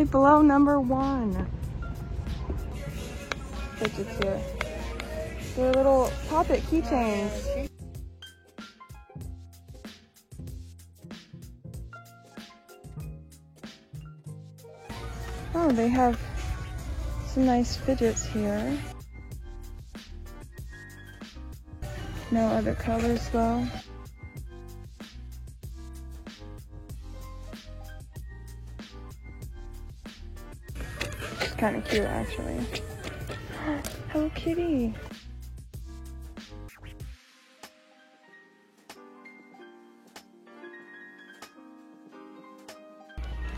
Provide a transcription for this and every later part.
right below number 1. Fidgets here. They're little Pop-It keychains. Oh, they have some nice fidgets here. No other colors though. It's kind of cute actually. Hello Kitty.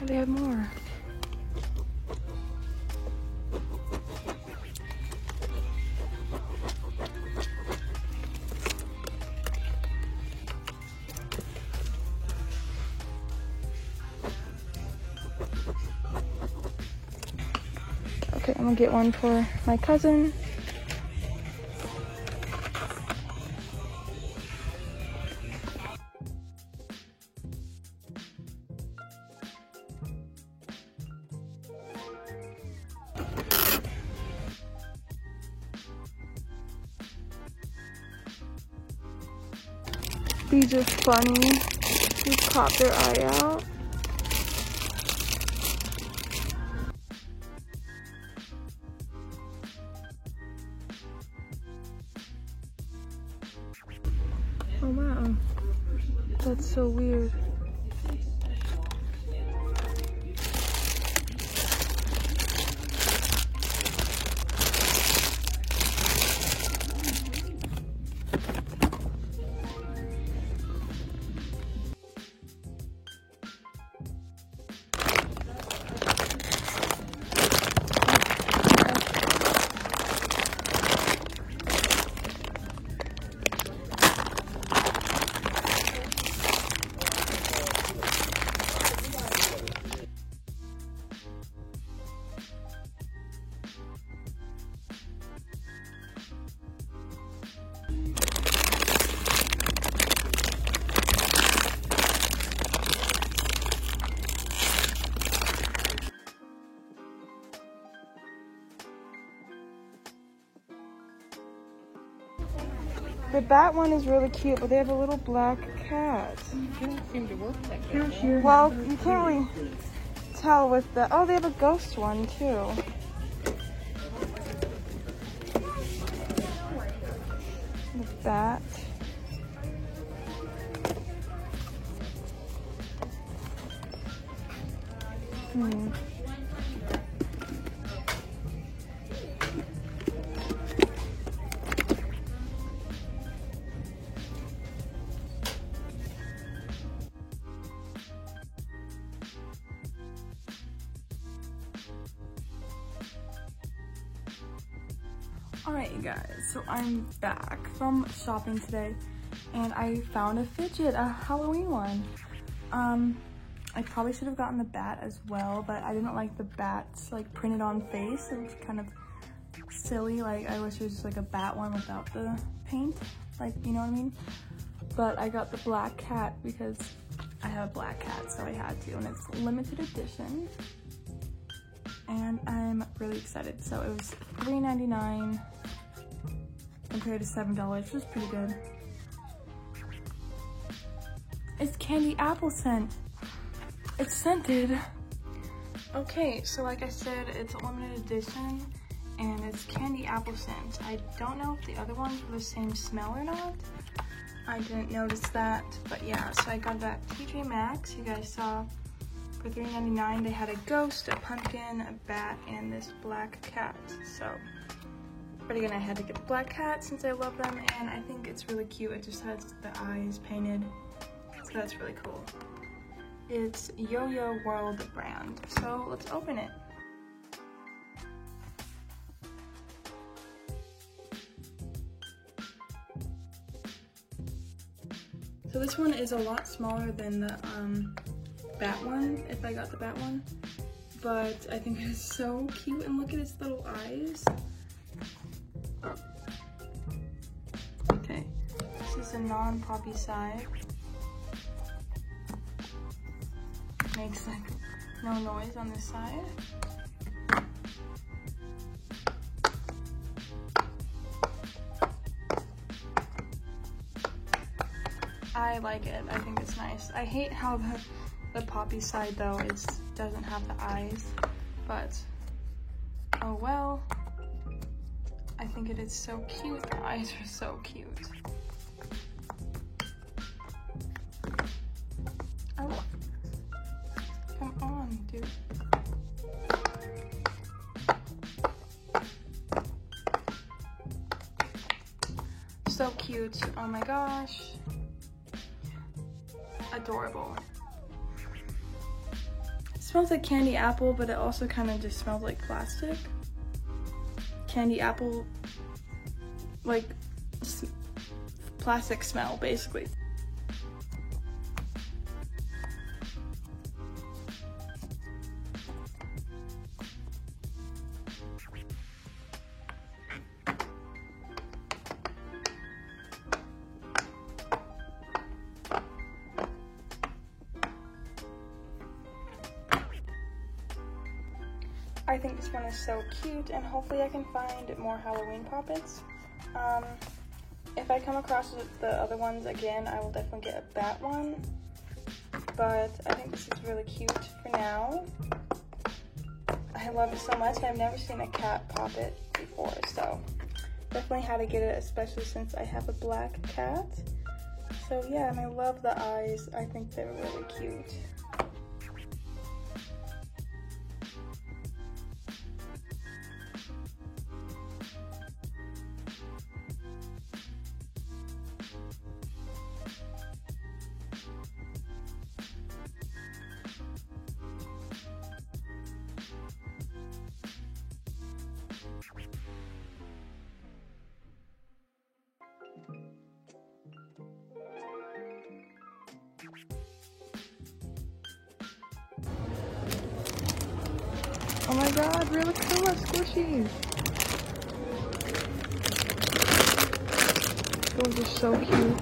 Oh, they have more. Okay, I'm gonna get one for my cousin. These are funny. They pop their eye out. Oh wow, that's so weird. The bat one is really cute, but they have a little black cat. They don't seem to work that good. Well, you can't really tell with the... Oh, they have a ghost one, too. The bat. Alright you guys, so I'm back from shopping today and I found a fidget, a Halloween one. I probably should have gotten the bat as well, but I didn't like the bat's like printed on face. It was kind of silly. Like I wish it was just like a bat one without the paint, like, you know what I mean? But I got the black cat because I have a black cat, so I had to, and it's limited edition. And I'm really excited. So it was $3.99 compared to $7, which was pretty good. It's candy apple scent. It's scented. Okay, so like I said, it's a limited edition and it's candy apple scent. I don't know if the other ones were the same smell or not. I didn't notice that, but yeah, so I got that TJ Maxx. You guys saw for $3.99 they had a ghost, a pumpkin, a bat, and this black cat. So, but again, I had to get the black cat since I love them, and I think it's really cute. It just has the eyes painted, so that's really cool. It's Yo-Yo World brand, so let's open it. So this one is a lot smaller than the bat one, if I got the bat one, but I think it's so cute, and look at its little eyes. Okay, this is a non-poppy side. Makes like no noise on this side. I like it. I think it's nice. I hate how the poppy side though doesn't have the eyes, but oh well. I think it is so cute. The eyes are so cute. Oh, come on, dude. So cute. Oh my gosh. Adorable. It smells like candy apple, but it also kind of just smells like plastic. Candy apple, like plastic smell, basically. I think this one is so cute, and hopefully I can find more Halloween Poppets. If I come across the other ones again, I will definitely get a bat one. But I think this is really cute for now. I love it so much. I've never seen a cat Poppet before, so definitely had to get it, especially since I have a black cat. So yeah, and I love the eyes. I think they're really cute. Oh my god, really cool squishies. Those are so cute.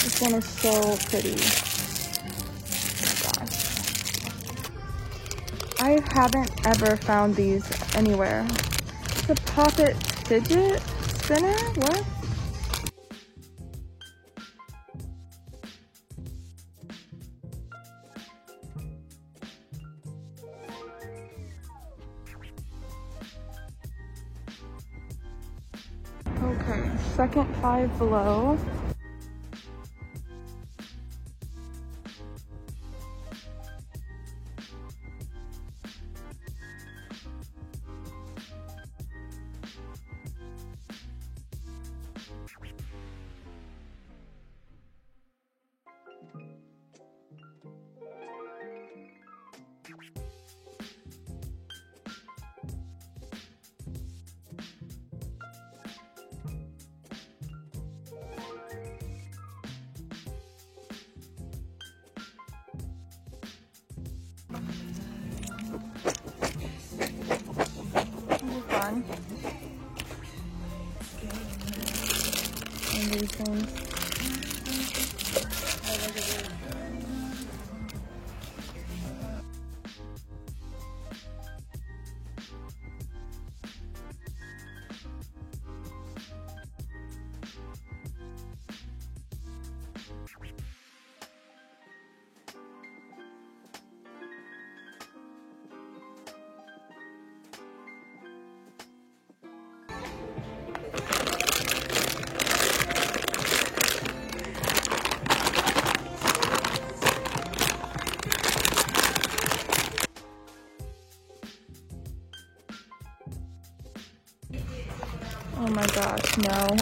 This one is so pretty. Oh my gosh. I haven't ever found these anywhere. It's a Poppet fidget spinner? What? Okay, second Five Below. Fun. And these things. Oh my gosh, no.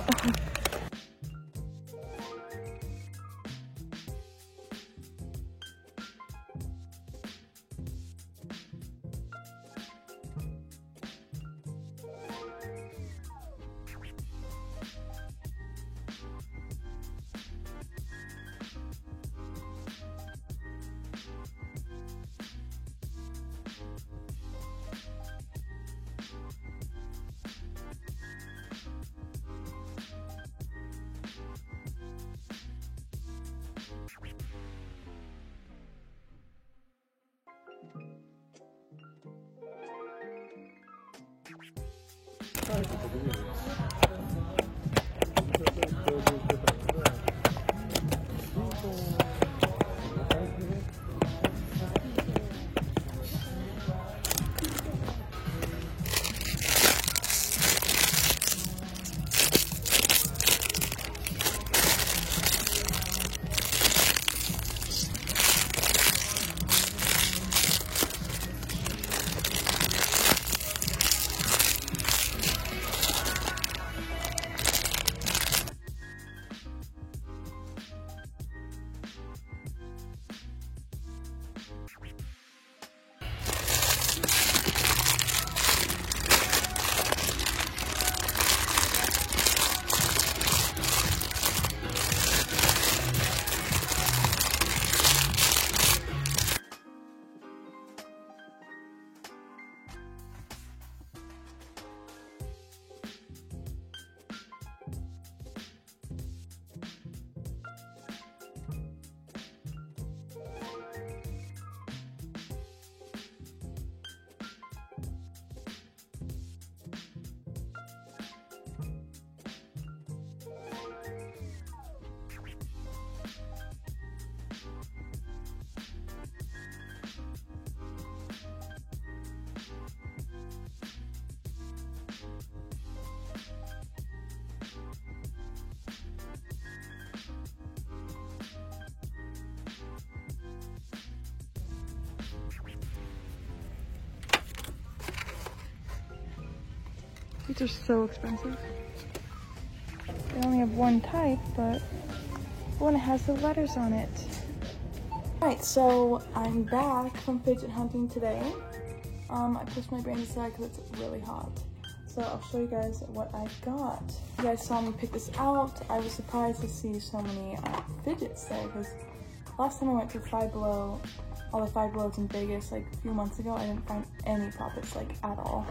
These are so expensive. They only have one type, but one has the letters on it. Alright, so I'm back from fidget hunting today. I pushed my brain aside because it's really hot. So I'll show you guys what I got. You guys saw me pick this out. I was surprised to see so many fidgets there because last time I went to Five Below, all the Five Belows in Vegas like a few months ago, I didn't find any poppets like at all.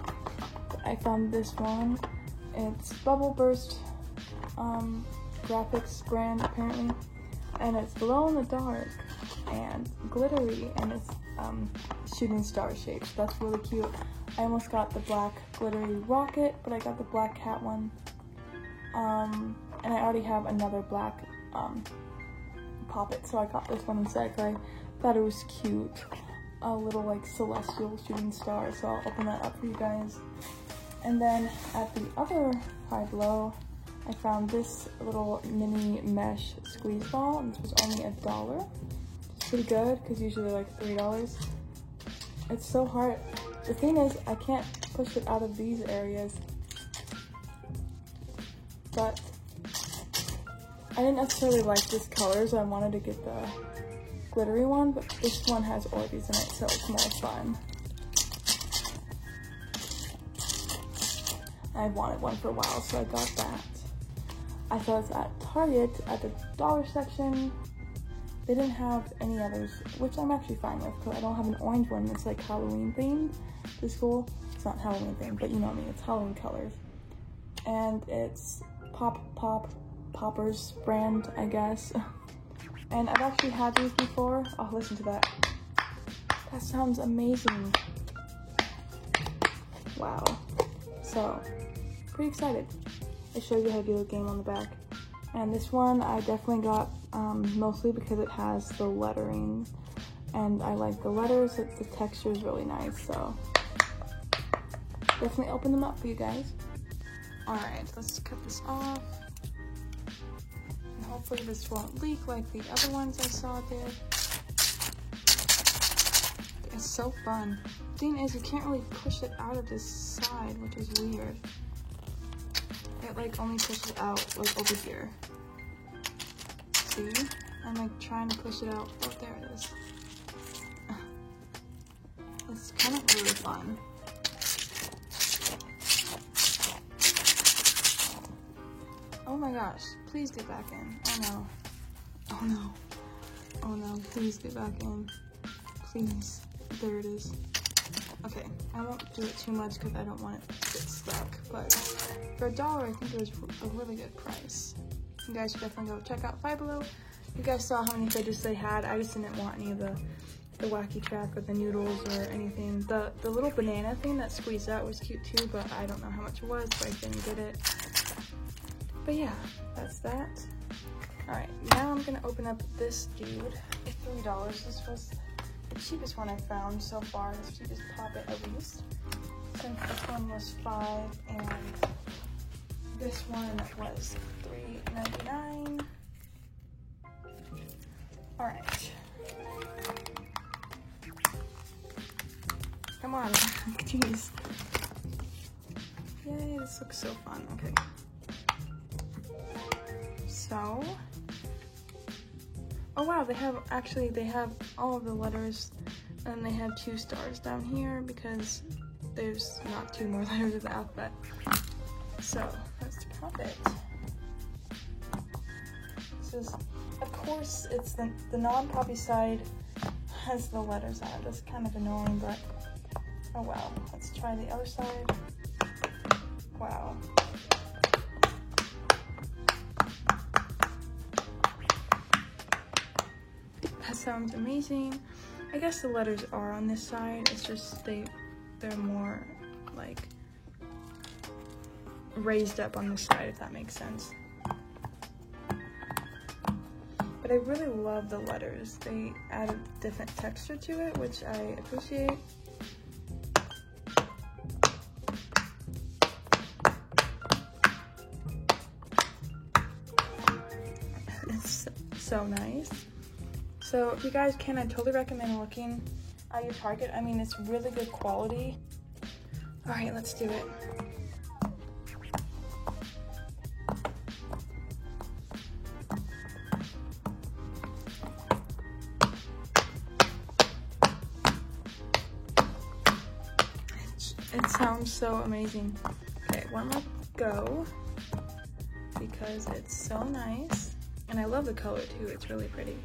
I found this one. It's Bubble Burst graphics brand apparently, and it's glow in the dark and glittery, and it's shooting star shapes. That's really cute. I almost got the black glittery rocket, but I got the black cat one. And I already have another black poppet, so I got this one instead because I thought it was cute. A little like celestial shooting star, so I'll open that up for you guys. And then at the other Five Below, I found this little mini mesh squeeze ball, and this was only $1. It's pretty good because usually they're like $3. It's so hard. The thing is, I can't push it out of these areas, but I didn't necessarily like this color, so I wanted to get the glittery one, but this one has Orbeez in it, so it's more fun. I wanted one for a while, so I got that. I saw this at Target at the dollar section. They didn't have any others, which I'm actually fine with because I don't have an orange one that's like Halloween themed to school. It's not Halloween themed, but you know what I mean, it's Halloween colors. And it's Poppers brand, I guess. And I've actually had these before. Oh, listen to that. That sounds amazing. Wow. So, pretty excited. It shows you how to do the game on the back. And this one I definitely got mostly because it has the lettering. And I like the letters, the texture is really nice, so definitely open them up for you guys. Alright, let's cut this off. And hopefully this won't leak like the other ones I saw did. It's so fun. The thing is, you can't really push it out of this side, which is weird. it like only pushes out like over here. See? I'm like trying to push it out. Oh, there it is. It's kind of really fun. Oh my gosh, please get back in. Oh no. Oh no. Oh no, please get back in. Please. There it is. Okay, I won't do it too much because I don't want it to get stuck, but for $1, I think it was a really good price. You guys should definitely go check out Five Below. You guys saw how many fidgets they had. I just didn't want any of the wacky track or the noodles or anything. The little banana thing that squeezed out was cute too, but I don't know how much it was, so I didn't get it. But yeah, that's that. All right, now I'm gonna open up this dude. $3. This was the cheapest one I found so far. The cheapest Poppet at least. Since this one was $5 and this one was $3.99. All right. Come on, jeez. Yay, this looks so fun. Okay. So, oh wow, they have all of the letters, and they have 2 stars down here because there's not 2 more letters of the alphabet. So, let's pop it. This is, of course, it's the non-poppy side has the letters on it. That's kind of annoying, but oh wow. Let's try the other side. Wow. That sounds amazing. I guess the letters are on this side. It's just they're more like raised up on this side, if that makes sense. But I really love the letters. They add a different texture to it, which I appreciate. It's so nice. So if you guys can, I totally recommend looking at your Target. I mean, it's really good quality. All right, let's do it. It sounds so amazing. Okay, one more go because it's so nice. And I love the color too, it's really pretty.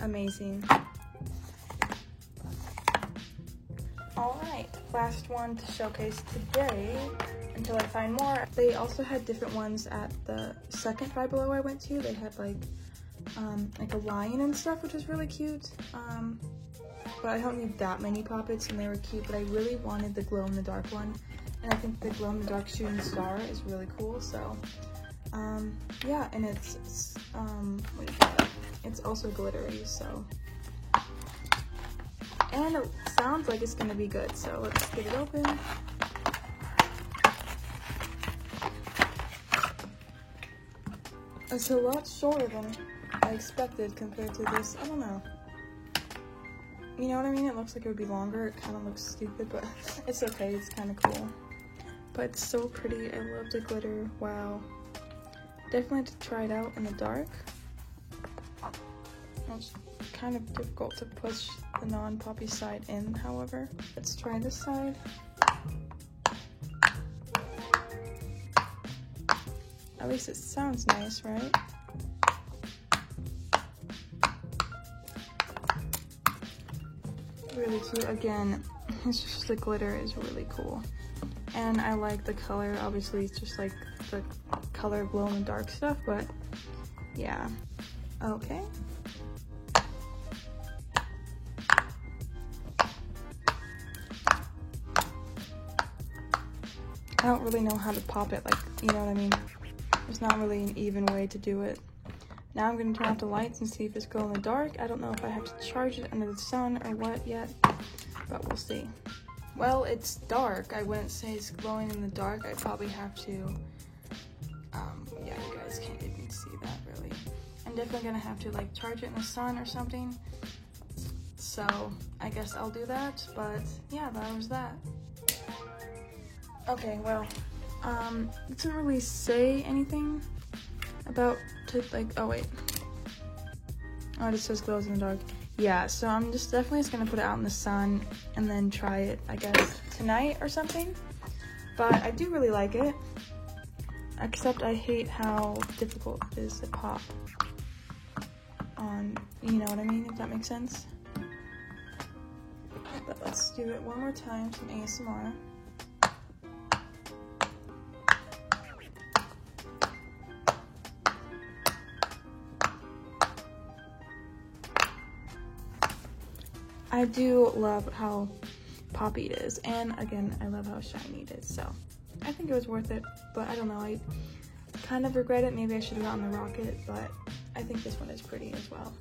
Amazing. All right, last one to showcase today until I find more. They also had different ones at the second Five Below I went to. They had like a lion and stuff, which was really cute. But I don't need that many Poppets, and they were cute, but I really wanted the glow-in-the-dark one. And I think the glow-in-the-dark shooting star is really cool, so yeah, and it's what do you call it? It's also glittery, so. And it sounds like it's gonna be good, so let's get it open. It's a lot shorter than I expected compared to this. I don't know. You know what I mean? It looks like it would be longer. It kind of looks stupid, but it's okay. It's kind of cool. But it's so pretty. I love the glitter. Wow. Definitely have to try it out in the dark. It's kind of difficult to push the non-poppy side in, however. Let's try this side. At least it sounds nice, right? Really cute. Again, it's just the glitter is really cool. And I like the color. Obviously, it's just like the color glow-in-the-dark stuff, but yeah. Okay. I don't really know how to pop it, like, you know what I mean? There's not really an even way to do it. Now I'm gonna turn off the lights and see if it's glow in the dark. I don't know if I have to charge it under the sun or what yet, but we'll see. Well, it's dark. I wouldn't say it's glowing in the dark. I probably have to, yeah, you guys can't even see that really. I'm definitely gonna have to like charge it in the sun or something. So I guess I'll do that, but yeah, that was that. Okay, well, it doesn't really say anything about oh wait. Oh, it just says glows in the dark. Yeah, so I'm definitely just gonna put it out in the sun and then try it, I guess, tonight or something. But I do really like it, except I hate how difficult it is to pop on, you know what I mean, if that makes sense. But let's do it one more time, some ASMR. I do love how poppy it is, and again, I love how shiny it is, so I think it was worth it, but I don't know, I kind of regret it. Maybe I should have gotten the rocket, but I think this one is pretty as well.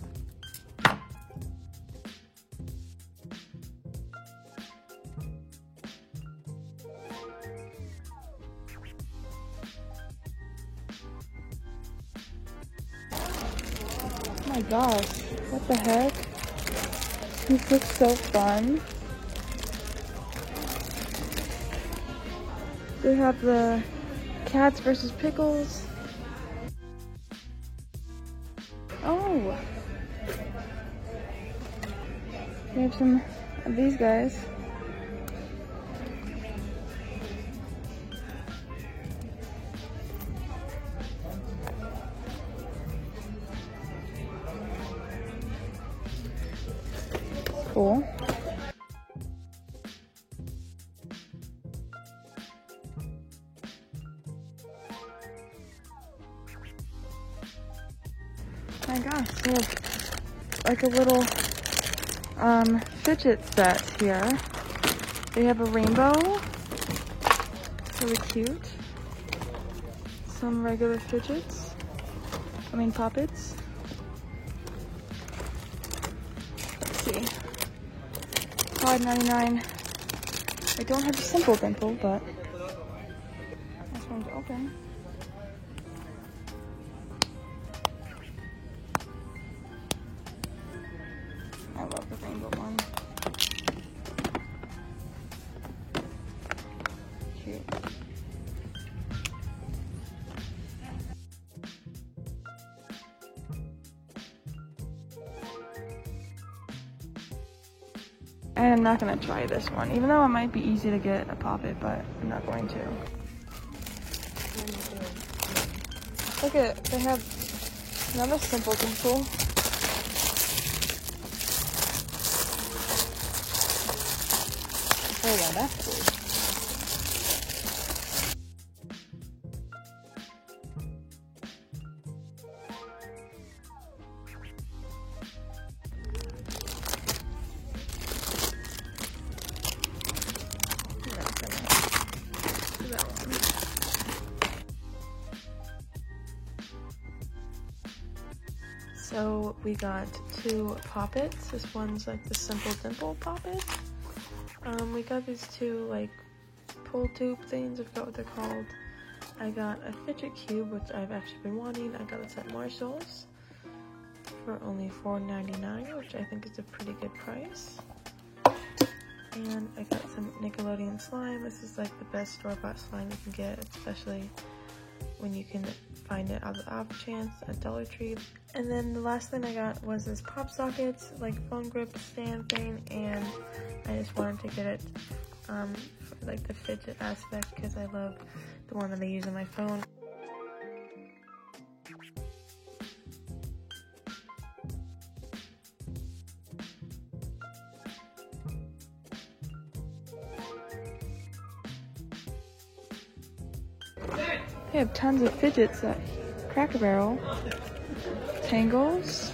Oh my gosh, what the heck? This looks so fun. They have the cats versus pickles. Oh! We have some of these guys. Cool. Oh my gosh, they have like a little fidget set here. They have a rainbow, really cute. Some regular fidgets, poppets. Let's see, $5.99. I don't have a simple dimple, but that's going to open. I love the rainbow one. Cute. And I'm not gonna try this one, even though it might be easy to get a poppet, but I'm not going to. Look at it, they have another simple dimple. Oh yeah, that's cool. So we got 2 poppets. This one's like the simple dimple poppet. We got these 2 like pull tube things, I forgot what they're called. I got a fidget cube, which I've actually been wanting. I got this at Marshall's for only $4.99, which I think is a pretty good price. And I got some Nickelodeon slime. This is like the best store-bought slime you can get, especially when you can find it on the off chance at Dollar Tree. And then the last thing I got was this pop sockets, like phone grip stand thing, and I just wanted to get it for like the fidget aspect because I love the one that I use on my phone. They have tons of fidgets at Cracker Barrel. Tangles.